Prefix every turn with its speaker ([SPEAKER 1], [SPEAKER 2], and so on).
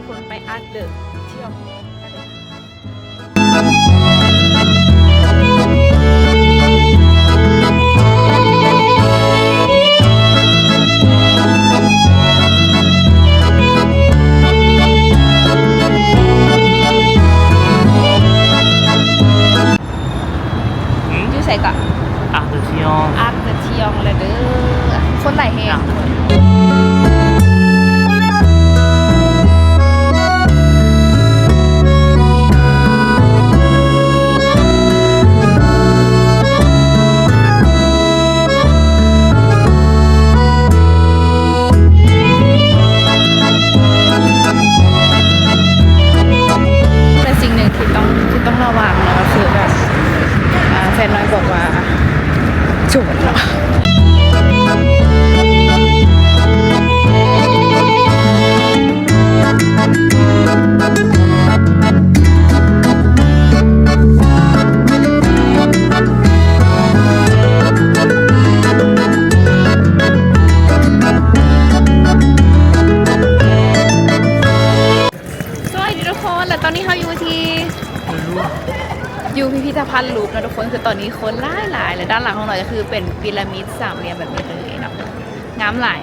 [SPEAKER 1] คนไปอาร์ตเดอะเที่ยวอยู่ใส่ก่อน
[SPEAKER 2] อาร์ตเที่ยว
[SPEAKER 1] อาร์ตเดอะเที่ยวเลยเด้อคนหลายแห่งต้องระวังเนาะคือแบบแฟนน้อยบอกว่าโจรเนาะสวัสดีทุกคนและตอนนี้เราอยู่ที่พิพิธภัณฑ์ลูฟนะทุกคนคือตอนนี้คนหลายและด้านหลังของเราก็คือเป็นพีระมิดสามเหลี่ยมแบบนี้เลยเนาะงามหลาย